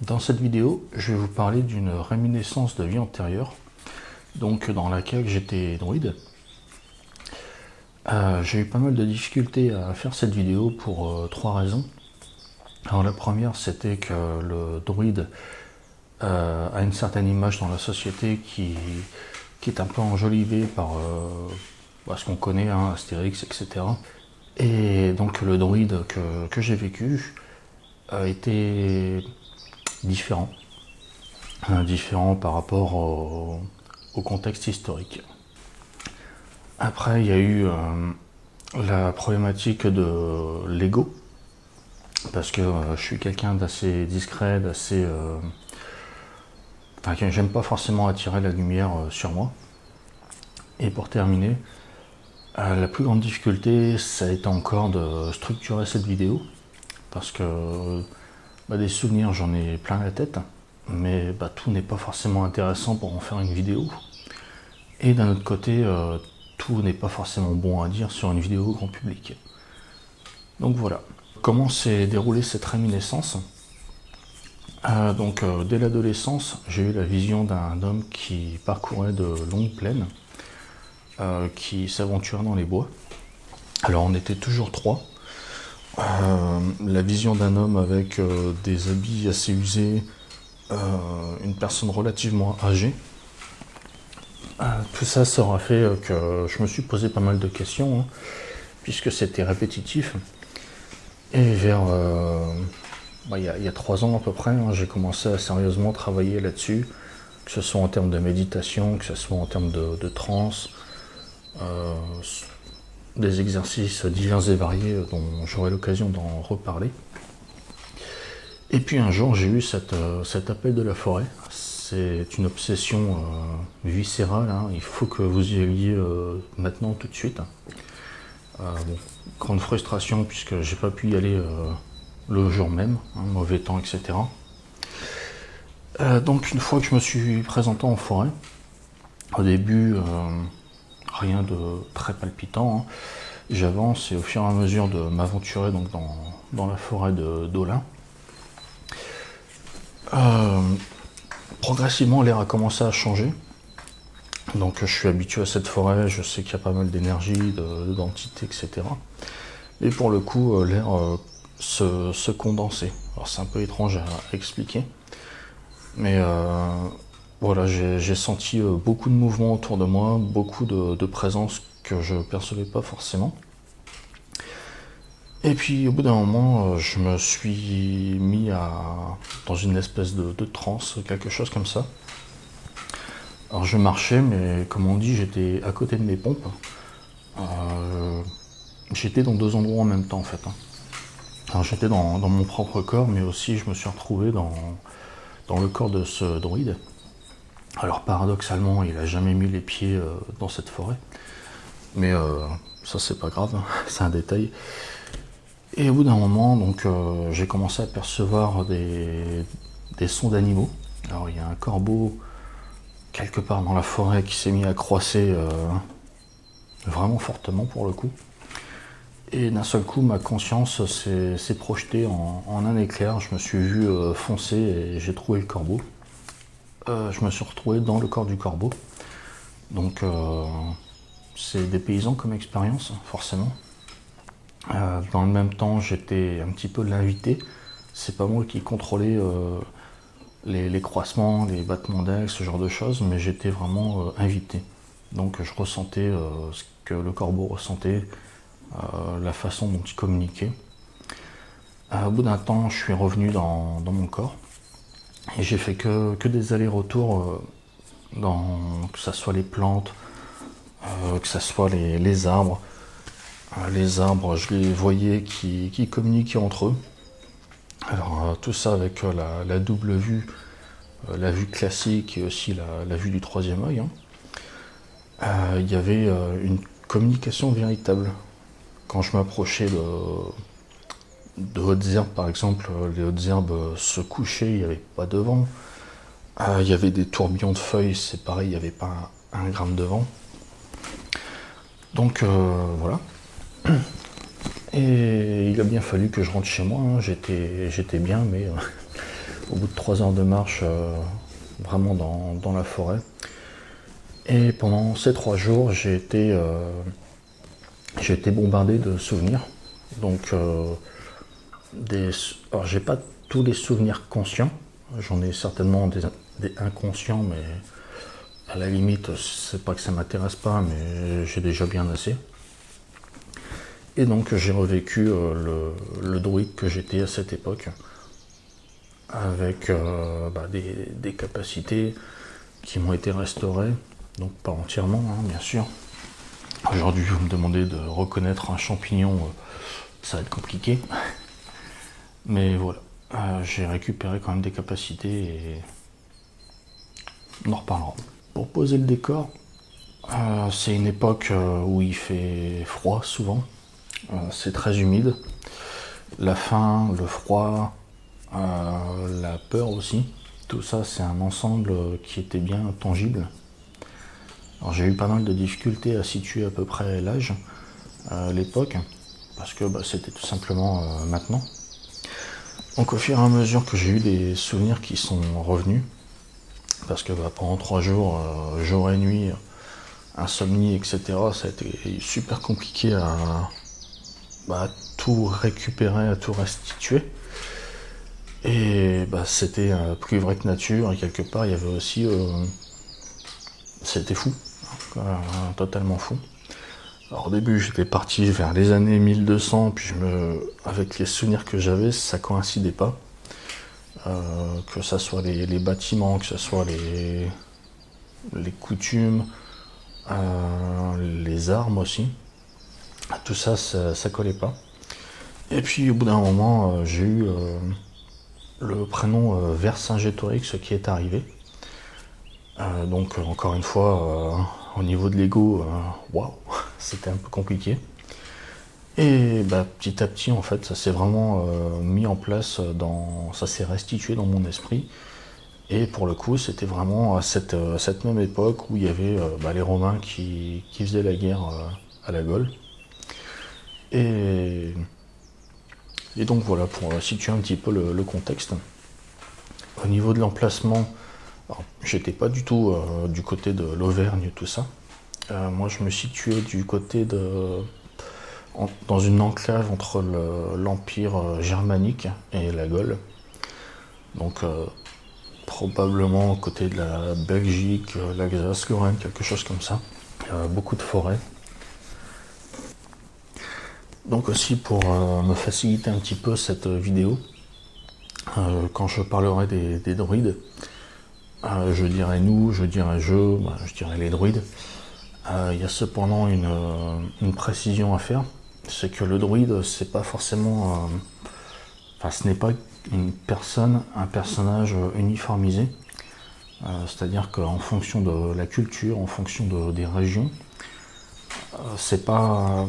Dans cette vidéo, je vais vous parler d'une réminiscence de vie antérieure, donc dans laquelle j'étais druide. J'ai eu pas mal de difficultés à faire cette vidéo pour trois raisons. Alors la première, c'était que le druide a une certaine image dans la société qui est un peu enjolivée par ce qu'on connaît, hein, Astérix, etc. Et donc le druide que j'ai vécu était différent. Différent par rapport au contexte historique. Après, il y a eu la problématique de l'ego, parce que je suis quelqu'un d'assez discret, d'assez... que j'aime pas forcément attirer la lumière sur moi. Et pour terminer, la plus grande difficulté, ça a été encore de structurer cette vidéo, parce que des souvenirs, j'en ai plein la tête, mais tout n'est pas forcément intéressant pour en faire une vidéo. Et d'un autre côté, tout n'est pas forcément bon à dire sur une vidéo grand public. Donc voilà. Comment s'est déroulée cette réminiscence? Dès l'adolescence, j'ai eu la vision d'un homme qui parcourait de longues plaines, qui s'aventurait dans les bois. Alors on était toujours trois. La vision d'un homme avec des habits assez usés, une personne relativement âgée. Tout ça, ça aura fait que je me suis posé pas mal de questions, hein, puisque c'était répétitif. Et vers, il y a 3 ans à peu près, hein, j'ai commencé à sérieusement travailler là-dessus, que ce soit en termes de méditation, que ce soit en termes de transe, des exercices divers et variés dont j'aurai l'occasion d'en reparler. Et puis un jour, j'ai eu cet appel de la forêt. C'est une obsession viscérale, hein. Il faut que vous y alliez maintenant, tout de suite. Grande frustration puisque j'ai pas pu y aller le jour même, hein, mauvais temps, etc. Donc une fois que je me suis présenté en forêt, au début, rien de très palpitant, hein. J'avance et au fur et à mesure de m'aventurer donc dans la forêt d'Olin, progressivement l'air a commencé à changer. Donc je suis habitué à cette forêt, je sais qu'il y a pas mal d'énergie, d'entités, etc. Et pour le coup, l'air se condensait. Alors c'est un peu étrange à expliquer, mais voilà, j'ai senti beaucoup de mouvements autour de moi, beaucoup de présence que je ne percevais pas forcément. Et puis au bout d'un moment, je me suis mis dans une espèce de transe, quelque chose comme ça. Alors je marchais, mais comme on dit, j'étais à côté de mes pompes. J'étais dans 2 endroits en même temps en fait. Alors j'étais dans mon propre corps, mais aussi je me suis retrouvé dans le corps de ce druide. Alors paradoxalement, il n'a jamais mis les pieds dans cette forêt. Mais ça c'est pas grave, hein, c'est un détail. Et au bout d'un moment, donc, j'ai commencé à percevoir des sons d'animaux. Alors il y a un corbeau quelque part dans la forêt qui s'est mis à croasser vraiment fortement pour le coup. Et d'un seul coup, ma conscience s'est projetée en un éclair. Je me suis vu foncer et j'ai trouvé le corbeau. Je me suis retrouvé dans le corps du corbeau. Donc c'est dépaysant comme expérience, forcément. Dans le même temps, j'étais un petit peu l'invité. C'est pas moi qui contrôlais les croisements, les battements d'ailes, ce genre de choses, mais j'étais vraiment invité. Donc je ressentais ce que le corbeau ressentait, la façon dont il communiquait. Au bout d'un temps, je suis revenu dans mon corps et j'ai fait que des allers-retours que ce soit les plantes, que ce soit les arbres. Les arbres, je les voyais qui communiquaient entre eux. Alors tout ça avec la double vue, la vue classique et aussi la vue du troisième œil. Il y avait une communication véritable. Quand je m'approchais de hautes herbes, par exemple, les hautes herbes se couchaient, il n'y avait pas de vent. Il y avait des tourbillons de feuilles, c'est pareil, il n'y avait pas un gramme de vent. Donc voilà. Et il a bien fallu que je rentre chez moi, hein. J'étais bien, mais au bout de 3 heures de marche, vraiment dans la forêt. Et pendant ces 3 jours, j'ai été bombardé de souvenirs. Donc, alors j'ai pas tous les souvenirs conscients, j'en ai certainement des inconscients, mais à la limite, c'est pas que ça m'intéresse pas, mais j'ai déjà bien assez. Et donc j'ai revécu le druide que j'étais à cette époque, avec des capacités qui m'ont été restaurées, donc pas entièrement, hein, bien sûr. Aujourd'hui, vous me demandez de reconnaître un champignon, ça va être compliqué. Mais voilà, j'ai récupéré quand même des capacités et on en reparlera. Pour poser le décor, c'est une époque où il fait froid souvent, c'est très humide. La faim, le froid, la peur aussi, tout ça c'est un ensemble qui était bien tangible. Alors j'ai eu pas mal de difficultés à situer à peu près l'âge, l'époque, parce que c'était tout simplement maintenant. Donc au fur et à mesure que j'ai eu des souvenirs qui sont revenus, parce que pendant 3 jours, jour et nuit, insomnie, etc., ça a été super compliqué à tout récupérer, à tout restituer. Et c'était plus vrai que nature, et quelque part il y avait aussi... c'était fou, totalement fou. Alors au début j'étais parti vers les années 1200, puis avec les souvenirs que j'avais, ça coïncidait pas. Que ça soit les bâtiments, que ce soit les coutumes, les armes aussi. Tout ça, ça collait pas. Et puis au bout d'un moment, j'ai eu le prénom Vercingétorix qui est arrivé. Donc encore une fois, au niveau de l'ego, waouh, c'était un peu compliqué. Et petit à petit, en fait, ça s'est vraiment mis en place, ça s'est restitué dans mon esprit. Et pour le coup, c'était vraiment à cette même époque où il y avait les Romains qui faisaient la guerre à la Gaule. Et donc voilà, pour situer un petit peu le contexte. Au niveau de l'emplacement, j'étais pas du tout du côté de l'Auvergne, tout ça. Moi, je me situais du côté dans une enclave entre l'Empire germanique et la Gaule. Donc probablement aux côtés de la Belgique, l'Alsace, Lorraine, quelque chose comme ça. Beaucoup de forêts. Donc aussi pour me faciliter un petit peu cette vidéo, quand je parlerai des druides, je dirais nous, je dirais je dirais les druides. Il y a cependant une précision à faire, c'est que le druide, c'est pas forcément... ce n'est pas une personne, un personnage uniformisé. C'est-à-dire qu'en fonction de la culture, en fonction des régions, c'est pas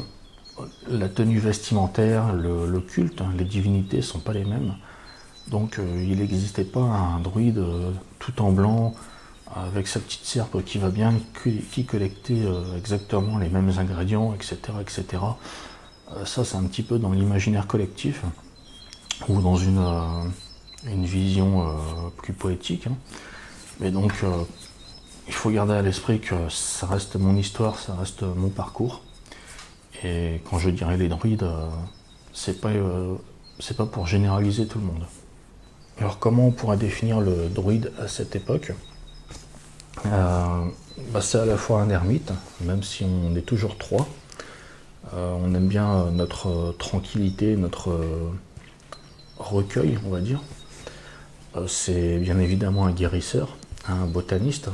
la tenue vestimentaire, le culte, les divinités sont pas les mêmes. Donc il n'existait pas un druide tout en blanc, avec sa petite serpe qui va bien, qui collectait exactement les mêmes ingrédients, etc. etc. Ça, c'est un petit peu dans l'imaginaire collectif, ou dans une vision plus poétique. Hein. Mais donc, il faut garder à l'esprit que ça reste mon histoire, ça reste mon parcours. Et quand je dirais les druides, c'est pas pour généraliser tout le monde. Alors comment on pourrait définir le druide à cette époque ? C'est à la fois un ermite, même si on est toujours 3. On aime bien notre tranquillité, notre recueil, on va dire. C'est bien évidemment un guérisseur, un botaniste.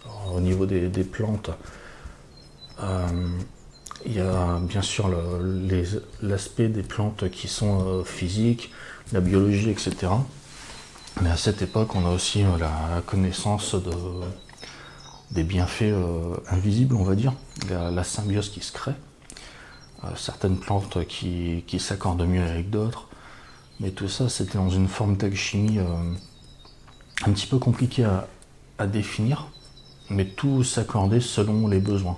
Alors, au niveau des plantes, il y a bien sûr l'aspect des plantes qui sont physiques, la biologie, etc. Mais à cette époque, on a aussi la connaissance des bienfaits invisibles, on va dire, la symbiose qui se crée. Certaines plantes qui s'accordent mieux avec d'autres. Mais tout ça, c'était dans une forme d'alchimie un petit peu compliquée à définir, mais tout s'accordait selon les besoins.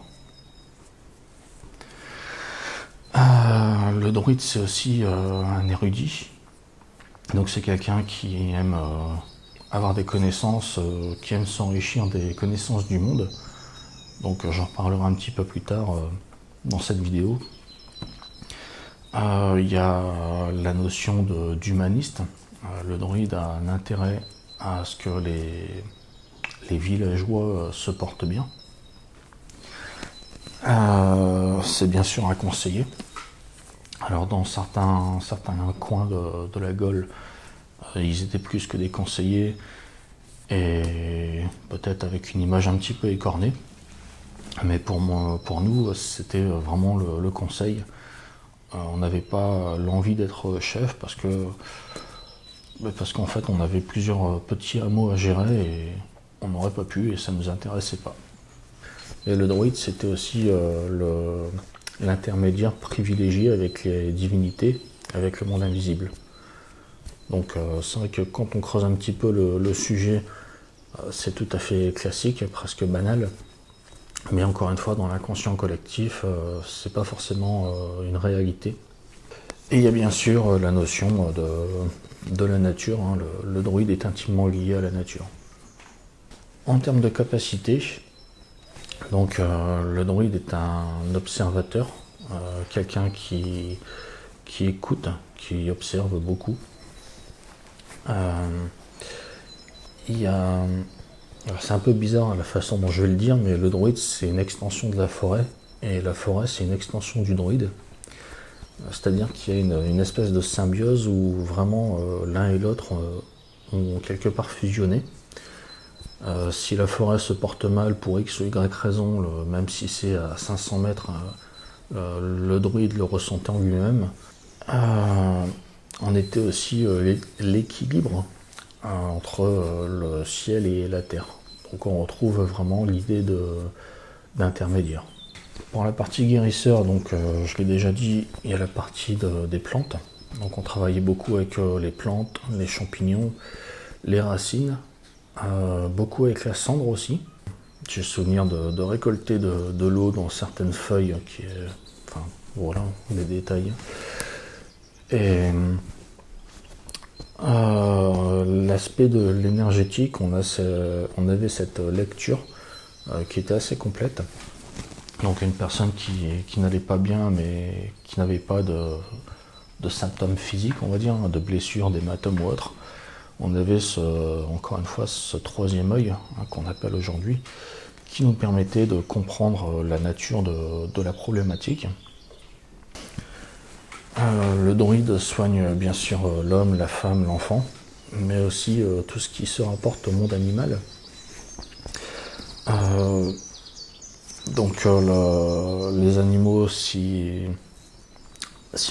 Le druide, c'est aussi un érudit. Donc c'est quelqu'un qui aime avoir des connaissances, qui aime s'enrichir des connaissances du monde. Donc j'en reparlerai un petit peu plus tard dans cette vidéo. Il y a la notion d'humaniste. Le droïde a un intérêt à ce que les villageois se portent bien. C'est bien sûr un conseiller. Alors dans certains coins de la Gaule, ils étaient plus que des conseillers et peut-être avec une image un petit peu écornée. Mais pour nous, c'était vraiment le conseil. On n'avait pas l'envie d'être chef parce qu'en fait on avait plusieurs petits hameaux à gérer et on n'aurait pas pu et ça ne nous intéressait pas. Et le droïde, c'était aussi l'intermédiaire privilégié avec les divinités, avec le monde invisible. Donc c'est vrai que quand on creuse un petit peu le sujet, c'est tout à fait classique, presque banal. Mais encore une fois, dans l'inconscient collectif, c'est pas forcément une réalité. Et il y a bien sûr la notion de la nature. Hein. Le droïde est intimement lié à la nature. En termes de capacité, donc le droïde est un observateur, quelqu'un qui écoute, qui observe beaucoup. C'est un peu bizarre la façon dont je vais le dire, mais le droïde c'est une extension de la forêt, et la forêt c'est une extension du droïde. C'est-à-dire qu'il y a une espèce de symbiose où vraiment l'un et l'autre ont quelque part fusionné. Si la forêt se porte mal pour X ou Y raison, même si c'est à 500 mètres, le droïde le ressentait en lui-même. On était aussi l'équilibre entre le ciel et la terre. Donc on retrouve vraiment l'idée d'intermédiaire. Pour la partie guérisseur, donc je l'ai déjà dit, il y a la partie des plantes. Donc on travaillait beaucoup avec les plantes, les champignons, les racines, beaucoup avec la cendre aussi. J'ai souvenir de récolter de l'eau dans certaines feuilles, enfin voilà, des détails. Et l'aspect de l'énergétique, on avait cette lecture qui était assez complète. Donc une personne qui n'allait pas bien, mais qui n'avait pas de symptômes physiques, on va dire, de blessures, d'hématomes ou autres. On avait encore une fois ce troisième œil, hein, qu'on appelle aujourd'hui, qui nous permettait de comprendre la nature de la problématique. Le droïde soigne bien sûr l'homme, la femme, l'enfant, mais aussi tout ce qui se rapporte au monde animal. Donc les animaux, si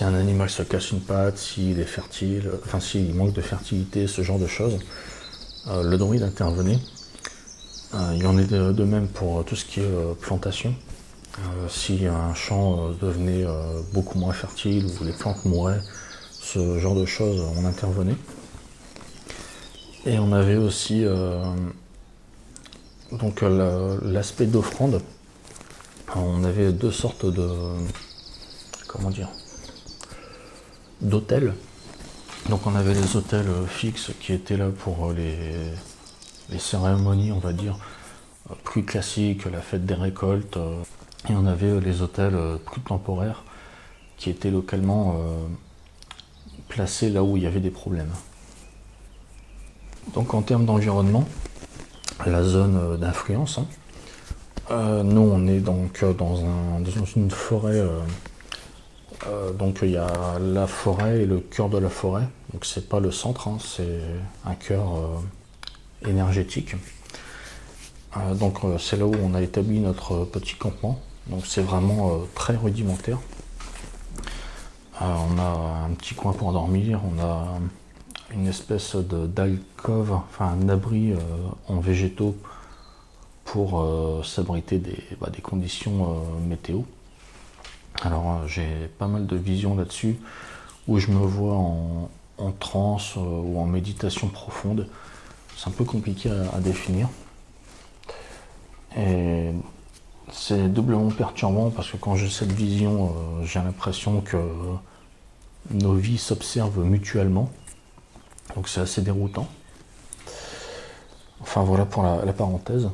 un animal se casse une patte, s'il est fertile, enfin s'il manque de fertilité, ce genre de choses, le droïde intervenait. Il en est de même pour tout ce qui est plantation. Si un champ devenait beaucoup moins fertile ou les plantes mouraient, ce genre de choses, on intervenait. Et on avait aussi donc l'aspect d'offrande. On avait deux sortes d'autels. Donc on avait les autels fixes qui étaient là pour les cérémonies, on va dire, plus classiques, la fête des récoltes. Et on avait les autels plus temporaires qui étaient localement placés là où il y avait des problèmes. Donc en termes d'environnement, la zone d'influence, nous on est donc dans une forêt, donc il y a la forêt et le cœur de la forêt, donc c'est pas le centre, hein, c'est un cœur énergétique. Donc c'est là où on a établi notre petit campement. Donc c'est vraiment très rudimentaire. On a un petit coin pour dormir, on a une espèce d'alcôve, enfin un abri en végétaux pour s'abriter des conditions météo. Alors j'ai pas mal de visions là-dessus où je me vois en transe ou en méditation profonde. C'est un peu compliqué à définir. Et c'est doublement perturbant parce que quand j'ai cette vision, j'ai l'impression que nos vies s'observent mutuellement. Donc c'est assez déroutant. Enfin voilà pour la parenthèse.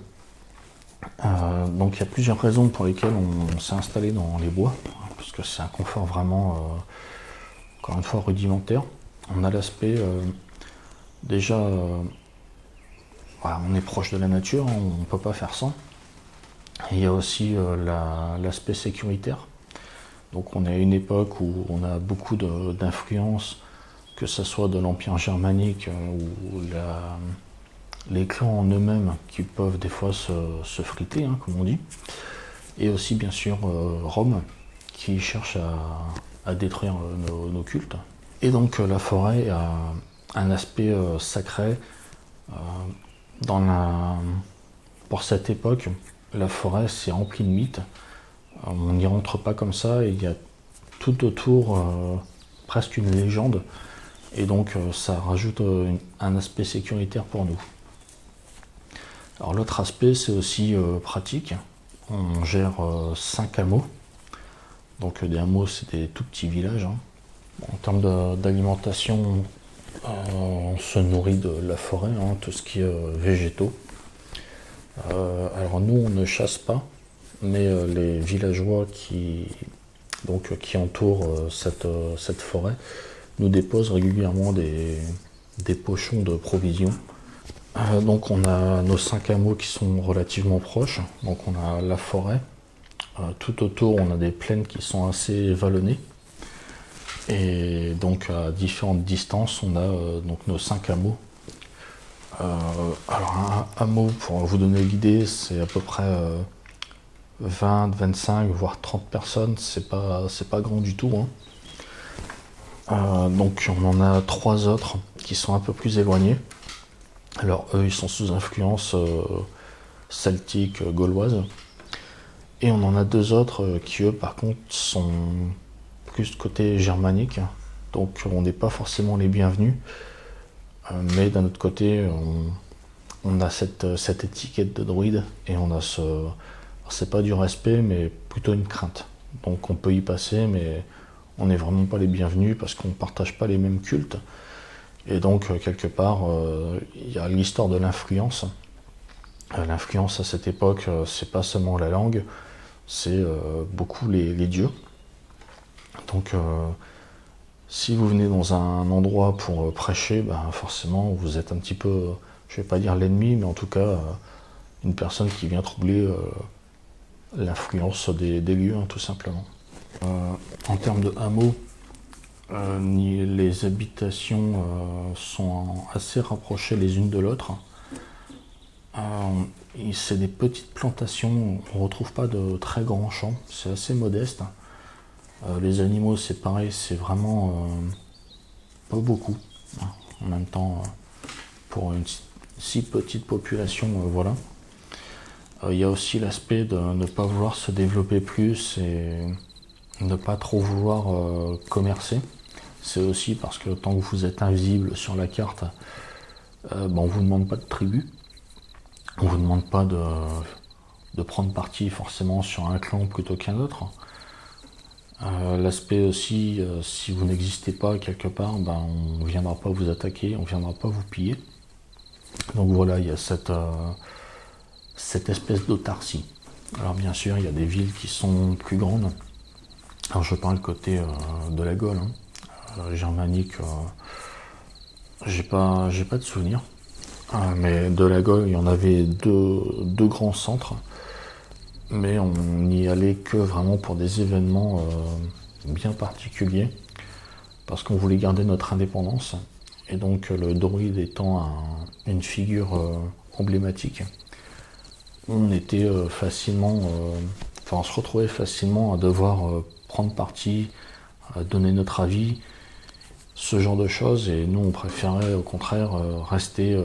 Donc il y a plusieurs raisons pour lesquelles on s'est installé dans les bois, parce que c'est un confort vraiment, encore une fois, rudimentaire. On a l'aspect, déjà, voilà, on est proche de la nature, on ne peut pas faire sans. Et il y a aussi l'aspect sécuritaire. Donc on est à une époque où on a beaucoup d'influences, que ce soit de l'Empire germanique ou les clans en eux-mêmes qui peuvent des fois se friter, hein, comme on dit. Et aussi bien sûr Rome qui cherche à détruire nos cultes. Et donc la forêt a un aspect sacré. Pour cette époque, la forêt c'est rempli de mythes. On n'y rentre pas comme ça et il y a tout autour presque une légende. Et donc ça rajoute un aspect sécuritaire pour nous. Alors l'autre aspect c'est aussi pratique. On gère 5 hameaux. Donc des hameaux c'est des tout petits villages. Hein. En termes d'alimentation, on se nourrit de la forêt, hein, tout ce qui est végétaux. Alors nous on ne chasse pas, mais les villageois qui entourent cette forêt nous déposent régulièrement des pochons de provisions. Donc on a nos 5 hameaux qui sont relativement proches, donc on a la forêt, tout autour on a des plaines qui sont assez vallonnées, et donc à différentes distances on a donc nos 5 hameaux. Alors un hameau, pour vous donner l'idée, c'est à peu près 20, 25, voire 30 personnes, c'est pas grand du tout. Hein. Donc on en a 3 autres qui sont un peu plus éloignés. Alors eux ils sont sous influence celtique, gauloise. Et on en a 2 autres qui eux par contre sont plus côté germanique. Donc on n'est pas forcément les bienvenus. Mais d'un autre côté on a cette étiquette de druide et on a c'est pas du respect mais plutôt une crainte. Donc on peut y passer mais on n'est vraiment pas les bienvenus parce qu'on ne partage pas les mêmes cultes. Et donc, quelque part, il y a l'histoire de l'influence. L'influence à cette époque, c'est pas seulement la langue, c'est beaucoup les dieux. Donc, si vous venez dans un endroit pour prêcher, ben, forcément, vous êtes un petit peu, je vais pas dire l'ennemi, mais en tout cas, une personne qui vient troubler l'influence des lieux, hein, tout simplement. En termes de hameaux, les habitations sont assez rapprochées les unes de l'autre. C'est des petites plantations, on ne retrouve pas de très grands champs, c'est assez modeste. Les animaux c'est pareil, c'est vraiment pas beaucoup. En même temps, pour une si petite population, voilà. Il y a aussi l'aspect de ne pas vouloir se développer plus et ne pas trop vouloir commercer. C'est aussi parce que tant que vous êtes invisible sur la carte, on ne vous demande pas de tribu. On ne vous demande pas de prendre parti forcément sur un clan plutôt qu'un autre. L'aspect aussi, si vous n'existez pas quelque part, on ne viendra pas vous attaquer, on ne viendra pas vous piller. Donc voilà, il y a cette espèce d'autarcie. Alors bien sûr, il y a des villes qui sont plus grandes. Alors je parle côté de la Gaule, hein. Germanique, j'ai pas de souvenirs. Mais de la Gaule, il y en avait deux grands centres. Mais on n'y allait que vraiment pour des événements bien particuliers. Parce qu'on voulait garder notre indépendance. Et donc le druide étant une figure emblématique, on était facilement, on se retrouvait facilement à devoir prendre parti, à donner notre avis, ce genre de choses. Et nous, on préférait au contraire rester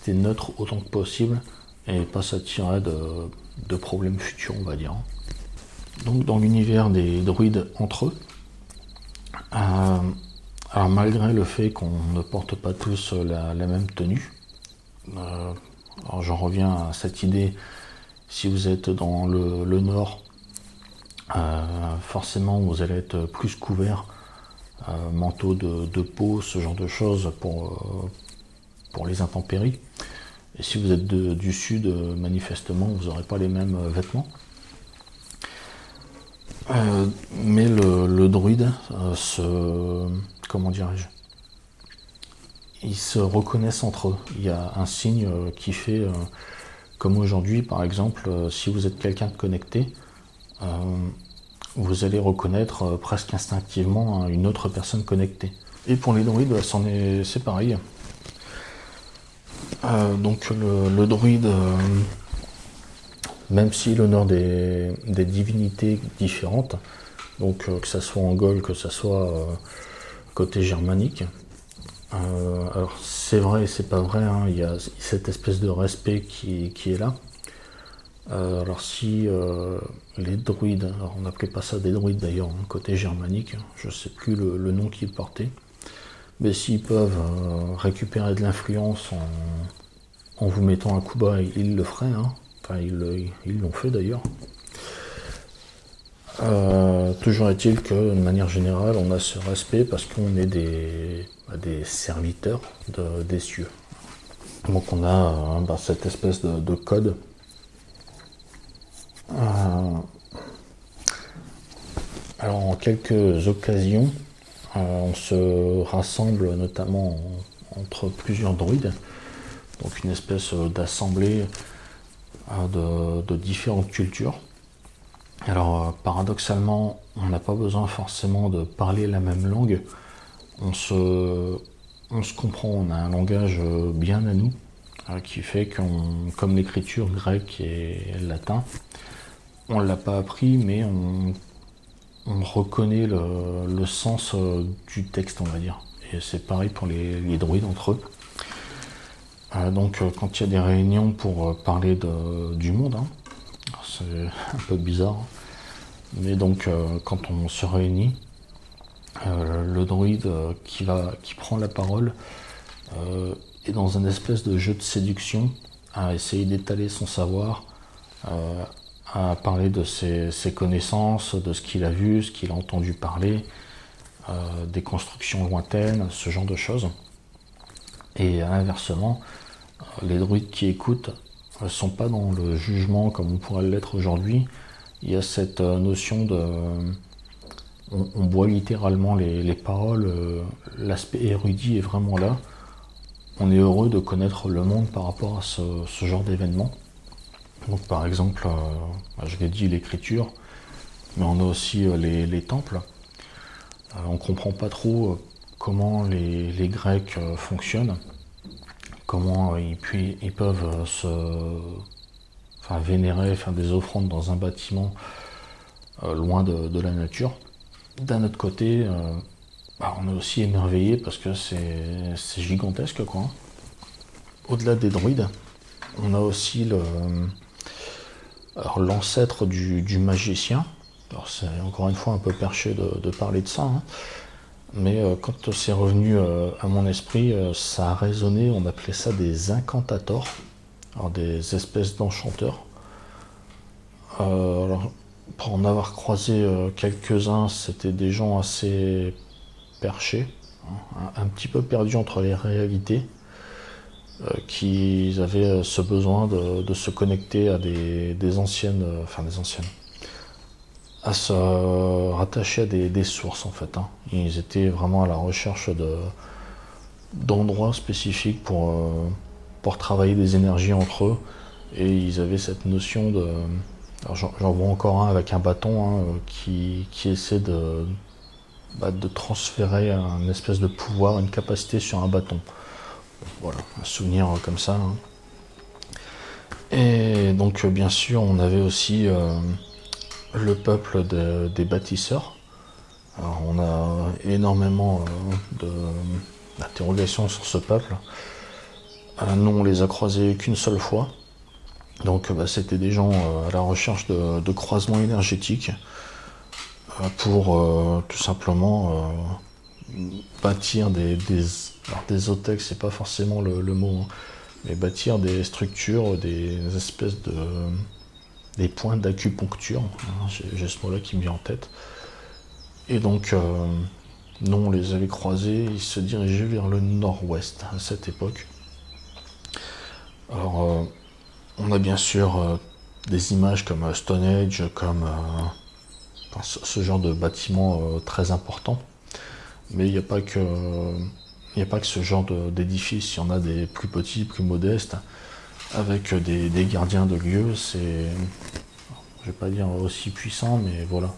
neutre autant que possible et pas s'attirer de problèmes futurs, on va dire. Donc dans l'univers des druides entre eux, alors malgré le fait qu'on ne porte pas tous la même tenue, alors j'en reviens à cette idée, si vous êtes dans le nord, forcément vous allez être plus couvert manteau de peau, ce genre de choses pour les intempéries. Et si vous êtes du sud, manifestement, vous n'aurez pas les mêmes vêtements. Mais le druide comment dirais-je, ils se reconnaissent entre eux. Il y a un signe qui fait, comme aujourd'hui par exemple, si vous êtes quelqu'un de connecté, vous allez reconnaître presque instinctivement une autre personne connectée. Et pour les druides, c'est pareil. Donc le druide, même s'il honore des divinités différentes, donc que ce soit en Gaule, que ce soit côté germanique, alors c'est vrai et c'est pas vrai, hein, il y a cette espèce de respect qui est là. Alors si les druides, alors on n'appelait pas ça des druides d'ailleurs, hein, côté germanique, je ne sais plus le nom qu'ils portaient, mais s'ils peuvent récupérer de l'influence en vous mettant un coup bas, ils le feraient, hein. Enfin ils l'ont fait d'ailleurs. Toujours est-il que, de manière générale, on a ce respect parce qu'on est des serviteurs des cieux. Donc on a cette espèce de code. Alors en quelques occasions, on se rassemble notamment entre plusieurs druides, donc une espèce d'assemblée de différentes cultures. Alors paradoxalement, on n'a pas besoin forcément de parler la même langue, on se comprend, on a un langage bien à nous, qui fait comme l'écriture grecque et latin, on ne l'a pas appris, mais on reconnaît le sens du texte, on va dire. Et c'est pareil pour les druides entre eux. Donc quand il y a des réunions pour parler du monde, hein, c'est un peu bizarre, mais donc quand on se réunit, le druide qui prend la parole est dans un espèce de jeu de séduction, à essayer d'étaler son savoir, à parler de ses connaissances, de ce qu'il a vu, ce qu'il a entendu parler, des constructions lointaines, ce genre de choses. Et inversement, les druides qui écoutent ne sont pas dans le jugement comme on pourrait l'être aujourd'hui. Il y a cette notion de... On boit littéralement les paroles, l'aspect érudit est vraiment là. On est heureux de connaître le monde par rapport à ce genre d'événement. Donc par exemple, je l'ai dit, l'écriture, mais on a aussi les temples. On ne comprend pas trop comment les Grecs fonctionnent, comment ils peuvent vénérer, faire des offrandes dans un bâtiment loin de la nature. D'un autre côté, on est aussi émerveillé parce que c'est gigantesque, quoi. Au-delà des druides, on a aussi l'ancêtre du magicien. Alors c'est encore une fois un peu perché de parler de ça, hein. Mais quand c'est revenu à mon esprit, ça a résonné, on appelait ça des incantators, alors des espèces d'enchanteurs. Alors, pour en avoir croisé quelques-uns, c'était des gens assez perchés, hein, un petit peu perdus entre les réalités, qui avaient ce besoin de se connecter à des anciennes, à se rattacher à des sources en fait, hein. Ils étaient vraiment à la recherche d'endroits spécifiques pour travailler des énergies entre eux, et ils avaient cette notion de... Alors j'en vois encore un avec un bâton, hein, qui essaie de transférer un espèce de pouvoir, une capacité sur un bâton. Voilà, un souvenir comme ça, hein. Et donc bien sûr on avait aussi le peuple des bâtisseurs. Alors, on a énormément d'interrogations sur ce peuple. Nous on les a croisés qu'une seule fois. Donc c'était des gens à la recherche de croisements énergétiques pour tout simplement bâtir des OTEX, c'est pas forcément le mot, hein, mais bâtir des structures, des espèces des points d'acupuncture, hein, j'ai ce mot-là qui me vient en tête. Et donc Nous, on les avait croisés, ils se dirigeaient vers le nord-ouest à cette époque. Alors, on a bien sûr des images comme Stonehenge, comme ce genre de bâtiment très important. Mais il n'y a pas que ce genre d'édifice, il y en a des plus petits, plus modestes, avec des gardiens de lieux. C'est, je vais pas dire aussi puissant, mais voilà.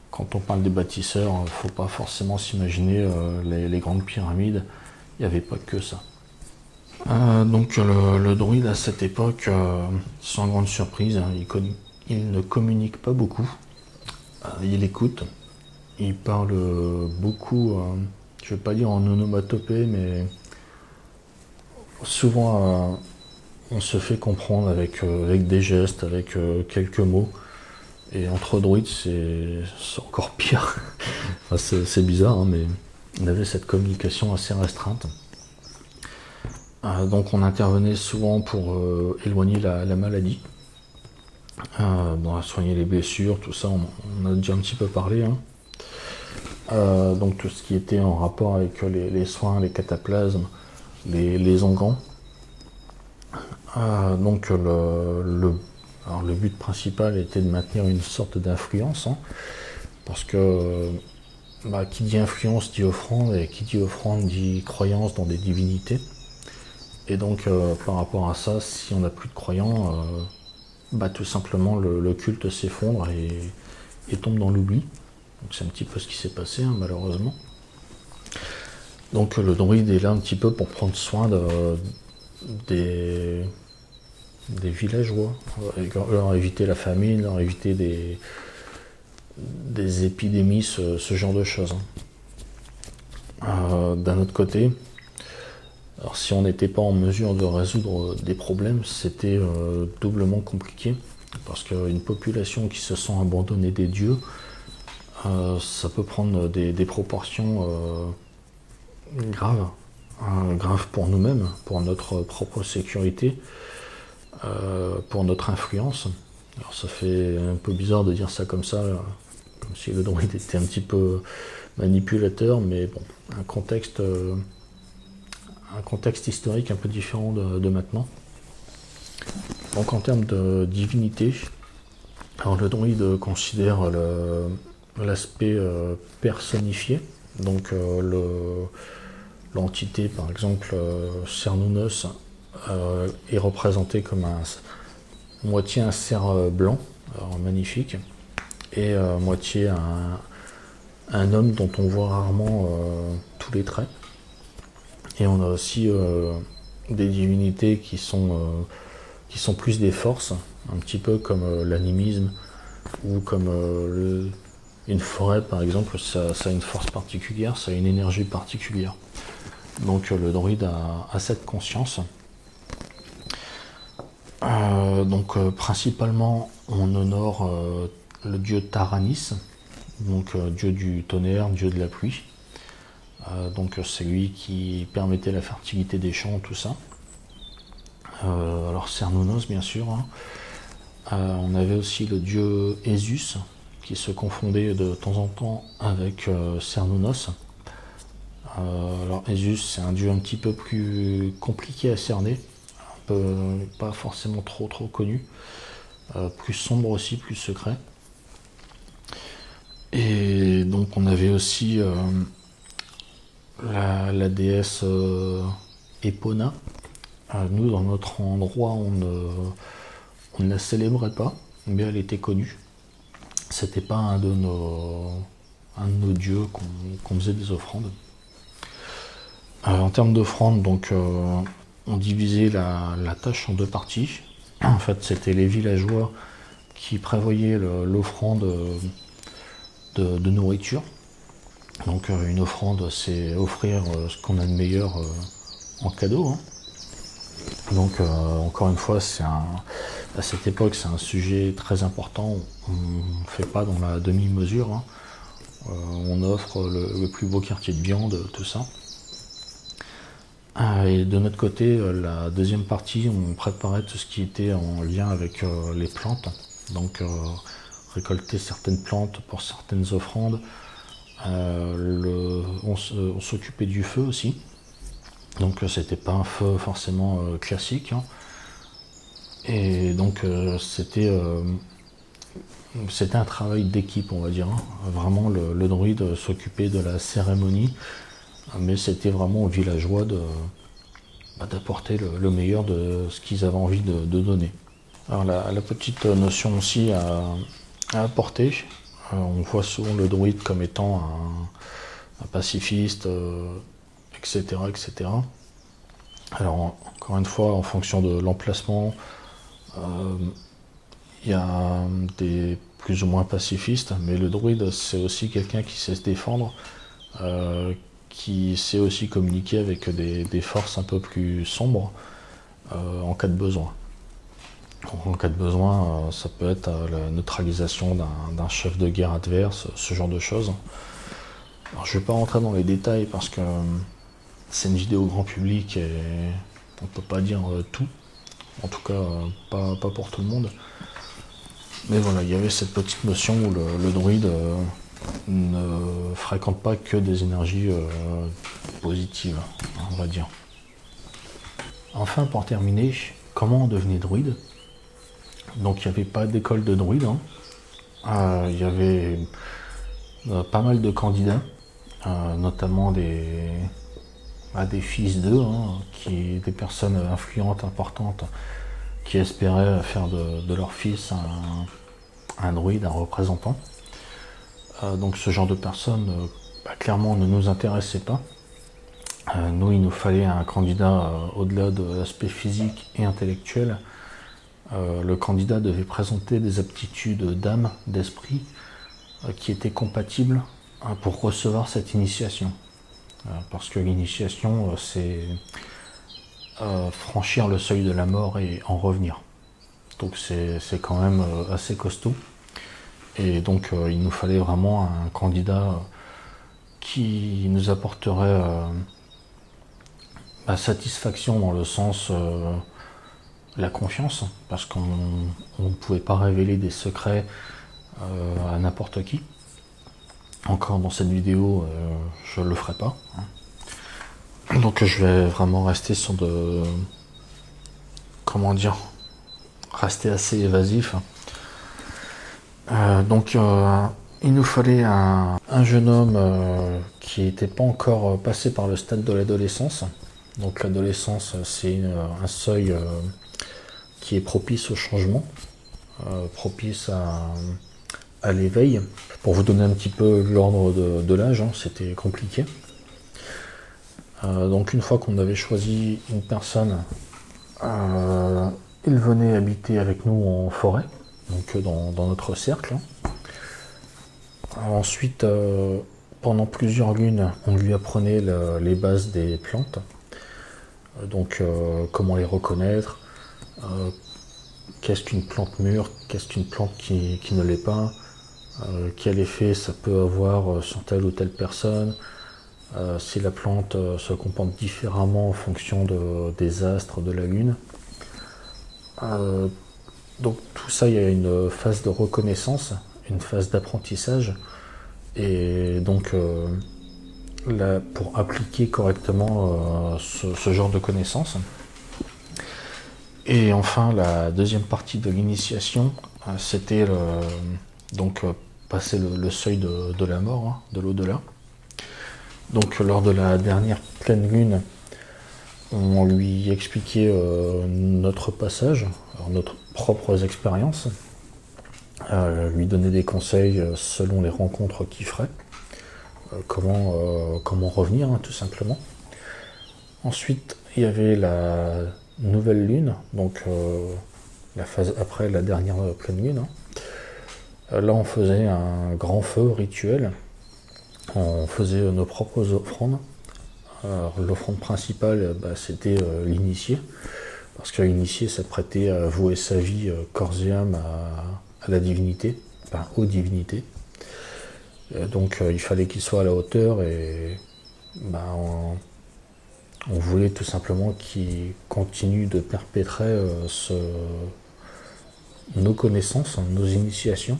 Quand on parle des bâtisseurs, il ne faut pas forcément s'imaginer les grandes pyramides. Il n'y avait pas que ça. Donc le druide à cette époque, sans grande surprise, hein, il ne communique pas beaucoup. Il écoute. Il parle beaucoup, je ne vais pas dire en onomatopée, mais souvent on se fait comprendre avec des gestes, avec quelques mots. Et entre druides, c'est encore pire. Enfin, c'est bizarre, hein, mais on avait cette communication assez restreinte. Donc on intervenait souvent pour éloigner la maladie, soigner les blessures, tout ça, on a déjà un petit peu parlé. Hein. Donc tout ce qui était en rapport avec les soins, les cataplasmes, les onguents. Donc le but principal était de maintenir une sorte d'influence, hein, parce que qui dit influence dit offrande, et qui dit offrande dit croyance dans des divinités. Et donc par rapport à ça, si on n'a plus de croyants, tout simplement le culte s'effondre et tombe dans l'oubli. Donc c'est un petit peu ce qui s'est passé, hein, malheureusement. Donc le druide est là un petit peu pour prendre soin des villageois, leur éviter la famine, leur éviter des épidémies, ce genre de choses. D'un autre côté, alors si on n'était pas en mesure de résoudre des problèmes, c'était doublement compliqué, parce qu'une population qui se sent abandonnée des dieux, ça peut prendre des proportions graves, graves pour nous-mêmes, pour notre propre sécurité, pour notre influence. Alors ça fait un peu bizarre de dire ça comme ça, comme si le druide était un petit peu manipulateur, mais bon, un contexte historique un peu différent de maintenant. Donc en termes de divinité, alors le druide considère l'aspect personnifié, donc l'entité par exemple Cernunnos est représentée comme moitié un cerf blanc, alors magnifique, et moitié un homme dont on voit rarement tous les traits. Et on a aussi des divinités qui sont plus des forces, un petit peu comme l'animisme, ou comme une forêt par exemple, ça a une force particulière, ça a une énergie particulière. Donc le druide a cette conscience. Principalement on honore le dieu Taranis, donc dieu du tonnerre, dieu de la pluie. Donc c'est lui qui permettait la fertilité des champs, tout ça. Alors Cernunnos bien sûr. Hein. On avait aussi le dieu Esus qui se confondait de temps en temps avec Cernunnos. Alors Esus c'est un dieu un petit peu plus compliqué à cerner, pas forcément trop connu, plus sombre aussi, plus secret. Et donc on avait aussi la déesse Epona. Nous, dans notre endroit, on ne la célébrait pas, mais elle était connue. C'était pas un de nos dieux qu'on faisait des offrandes. En termes d'offrandes, donc, on divisait la tâche en deux parties. En fait, c'était les villageois qui prévoyaient l'offrande de nourriture. Donc une offrande, c'est offrir ce qu'on a de meilleur en cadeau. Hein. Donc encore une fois, à cette époque, c'est un sujet très important. On ne fait pas dans la demi-mesure. Hein. On offre le plus beau quartier de viande, tout ça. Et de notre côté, la deuxième partie, on préparait tout ce qui était en lien avec les plantes. Donc récolter certaines plantes pour certaines offrandes. on s'occupait du feu aussi. Donc c'était pas un feu forcément classique, hein. Et donc c'était un travail d'équipe, on va dire, hein. Vraiment le druide s'occupait de la cérémonie, mais c'était vraiment aux villageois d'apporter le meilleur de ce qu'ils avaient envie de donner. Alors la petite notion aussi à apporter, on voit souvent le druide comme étant un pacifiste, etc., etc. Alors encore une fois, en fonction de l'emplacement, il y a des plus ou moins pacifistes, mais le druide c'est aussi quelqu'un qui sait se défendre, qui sait aussi communiquer avec des forces un peu plus sombres en cas de besoin. En cas de besoin, ça peut être la neutralisation d'un chef de guerre adverse, ce genre de choses. Alors, je ne vais pas rentrer dans les détails parce que c'est une vidéo grand public et on ne peut pas dire tout. En tout cas, pas pour tout le monde. Mais voilà, il y avait cette petite notion où le druide ne fréquente pas que des énergies positives, on va dire. Enfin, pour terminer, comment on devenait druide? Donc il n'y avait pas d'école de druide, hein. Il y avait pas mal de candidats, notamment des fils d'eux, hein, des personnes influentes, importantes, qui espéraient faire de leur fils un druide, un représentant. Donc ce genre de personnes, clairement, ne nous intéressait pas. Nous, il nous fallait un candidat au-delà de l'aspect physique et intellectuel. Le candidat devait présenter des aptitudes d'âme, d'esprit, qui étaient compatibles pour recevoir cette initiation. Parce que l'initiation, c'est franchir le seuil de la mort et en revenir. Donc c'est quand même assez costaud. Et donc il nous fallait vraiment un candidat qui nous apporterait satisfaction dans le sens la confiance, parce qu'on ne pouvait pas révéler des secrets à n'importe qui. Encore dans cette vidéo, je ne le ferai pas, hein. Donc je vais vraiment rester sur rester assez évasif. Donc il nous fallait un jeune homme qui n'était pas encore passé par le stade de l'adolescence. Donc l'adolescence, c'est un seuil qui est propice au changement, propice à l'éveil. Pour vous donner un petit peu l'ordre de l'âge, hein, c'était compliqué. Donc une fois qu'on avait choisi une personne, il venait habiter avec nous en forêt, donc dans notre cercle. Ensuite, pendant plusieurs lunes, on lui apprenait les bases des plantes. Donc comment les reconnaître, qu'est-ce qu'une plante mûre, qu'est-ce qu'une plante qui ne l'est pas, quel effet ça peut avoir sur telle ou telle personne, si la plante se comporte différemment en fonction des astres de la lune. Donc tout ça, il y a une phase de reconnaissance, une phase d'apprentissage, et donc pour appliquer correctement ce genre de connaissances. Et enfin, la deuxième partie de l'initiation, c'était passer le seuil de la mort, hein, de l'au-delà. Donc lors de la dernière pleine lune, on lui expliquait notre passage, notre propres expériences, lui donner des conseils selon les rencontres qu'il ferait, comment revenir, hein, tout simplement. Ensuite, il y avait la nouvelle lune, donc la phase après la dernière pleine lune, hein. Là, on faisait un grand feu rituel, on faisait nos propres offrandes. L'offrande principale, c'était l'initié, parce que l'initié s'apprêtait à vouer sa vie corps et âme à la divinité, enfin aux divinités. Donc il fallait qu'il soit à la hauteur, et on voulait tout simplement qu'il continue de perpétrer nos connaissances, nos initiations.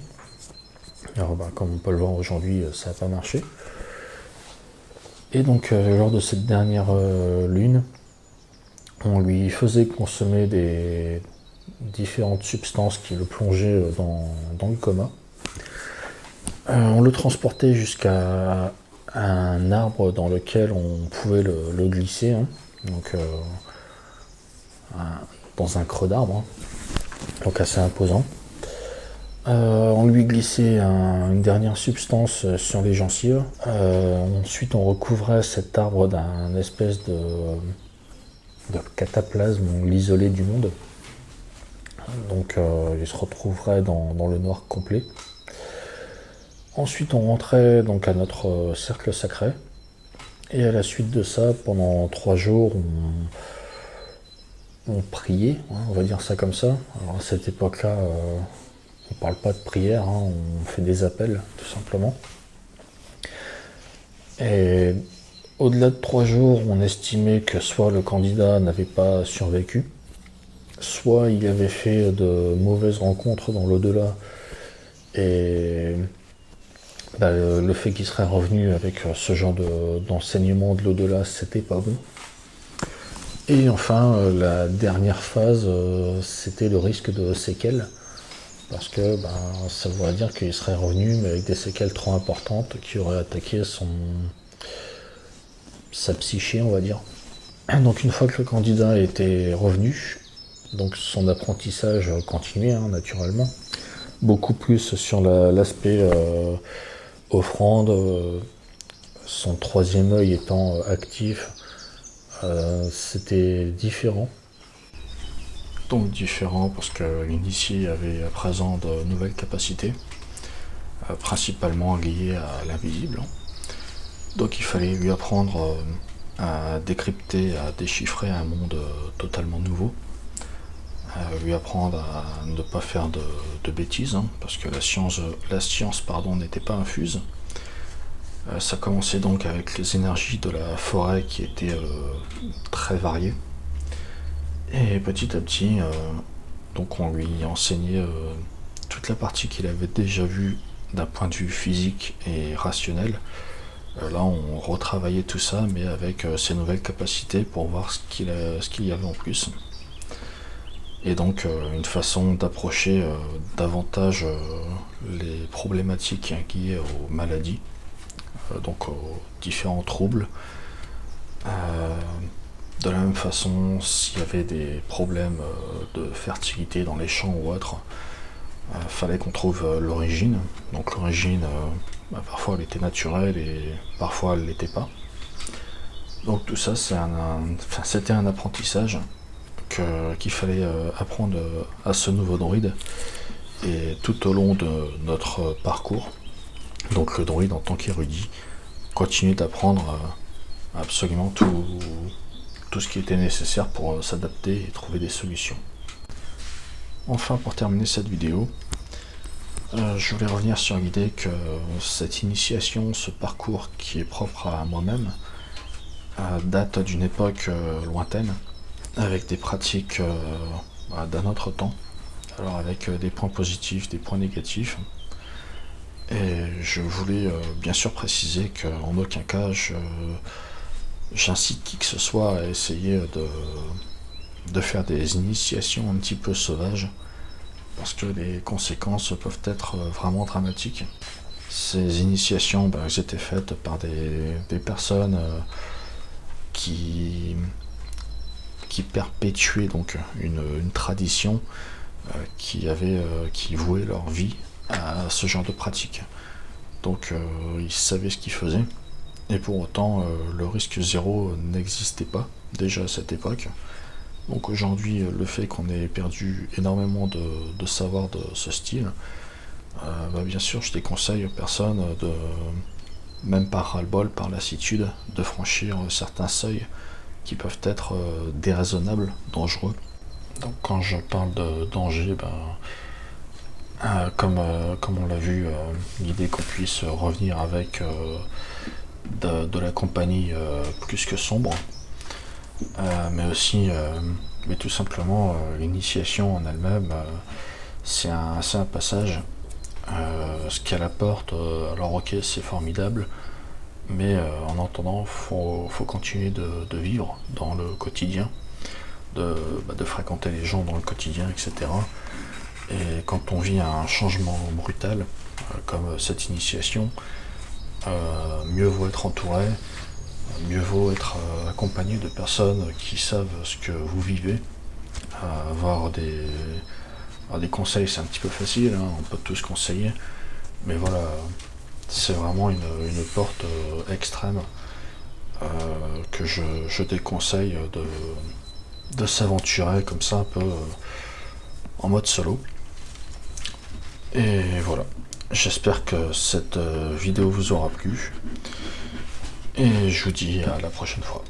Alors comme on peut le voir aujourd'hui, ça n'a pas marché. Et donc lors de cette dernière lune, on lui faisait consommer des différentes substances qui le plongeaient dans le coma. On le transportait jusqu'à un arbre dans lequel on pouvait le glisser, hein. Donc dans un creux d'arbre, hein. Donc assez imposant. On lui glissait une dernière substance sur les gencives. Ensuite, on recouvrait cet arbre d'un espèce de cataplasme, on l'isolait du monde. Donc, il se retrouverait dans le noir complet. Ensuite, on rentrait donc à notre cercle sacré. Et à la suite de ça, pendant 3 jours, on priait, hein, on va dire ça comme ça. Alors à cette époque-là, on parle pas de prière, hein, on fait des appels, tout simplement. Et au-delà de 3 jours, on estimait que soit le candidat n'avait pas survécu, soit il avait fait de mauvaises rencontres dans l'au-delà, et le fait qu'il serait revenu avec ce genre d'enseignement de l'au-delà, c'était pas bon. Et enfin, la dernière phase, c'était le risque de séquelles, parce que ça voudrait dire qu'il serait revenu, mais avec des séquelles trop importantes qui auraient attaqué sa psyché, on va dire. Donc une fois que le candidat était revenu, donc son apprentissage continuait, hein, naturellement, beaucoup plus sur l'aspect offrande, son 3e œil étant actif. C'était différent. Donc différent parce que l'initié avait à présent de nouvelles capacités, principalement liées à l'invisible. Donc il fallait lui apprendre à décrypter, à déchiffrer un monde totalement nouveau, lui apprendre à ne pas faire de bêtises, hein, parce que la science n'était pas infuse. Ça commençait donc avec les énergies de la forêt qui étaient très variées. Et petit à petit, donc on lui enseignait toute la partie qu'il avait déjà vue d'un point de vue physique et rationnel. Là, on retravaillait tout ça, mais avec ses nouvelles capacités pour voir ce qu'il y avait en plus. Et donc, une façon d'approcher davantage les problématiques liées aux maladies, donc aux différents troubles. De la même façon, s'il y avait des problèmes de fertilité dans les champs ou autre, fallait qu'on trouve l'origine. Donc l'origine, parfois elle était naturelle et parfois elle l'était pas. Donc tout ça, c'était un apprentissage qu'il fallait apprendre à ce nouveau druide. Et tout au long de notre parcours, donc le druide en tant qu'érudit continue d'apprendre absolument tout ce qui était nécessaire pour s'adapter et trouver des solutions. Enfin, pour terminer cette vidéo, je voulais revenir sur l'idée que cette initiation, ce parcours qui est propre à moi-même, date d'une époque lointaine, avec des pratiques d'un autre temps, alors avec des points positifs, des points négatifs. Et je voulais bien sûr préciser qu'en aucun cas j'incite qui que ce soit à essayer de faire des initiations un petit peu sauvages, parce que les conséquences peuvent être vraiment dramatiques. Ces initiations, elles étaient faites par des personnes qui perpétuaient donc une tradition qui vouait leur vie à ce genre de pratique. Donc ils savaient ce qu'ils faisaient, et pour autant le risque zéro n'existait pas déjà à cette époque. Donc aujourd'hui, le fait qu'on ait perdu énormément de savoir de ce style, bien sûr je déconseille aux personnes même par ras-le-bol, par lassitude, de franchir certains seuils qui peuvent être déraisonnables, dangereux. Donc quand je parle de danger, comme on l'a vu, l'idée qu'on puisse revenir avec de la compagnie plus que sombre, mais aussi, mais tout simplement, l'initiation en elle-même, c'est un passage. Ce qu'elle apporte, alors ok, c'est formidable, Mais en attendant, faut continuer de vivre dans le quotidien, de fréquenter les gens dans le quotidien, etc. Et quand on vit un changement brutal, comme cette initiation, mieux vaut être entouré, mieux vaut être accompagné de personnes qui savent ce que vous vivez. Avoir des conseils, c'est un petit peu facile, hein, on peut tous conseiller, mais voilà, c'est vraiment une porte extrême que je déconseille de s'aventurer comme ça un peu en mode solo. Et voilà, j'espère que cette vidéo vous aura plu et je vous dis à la prochaine fois.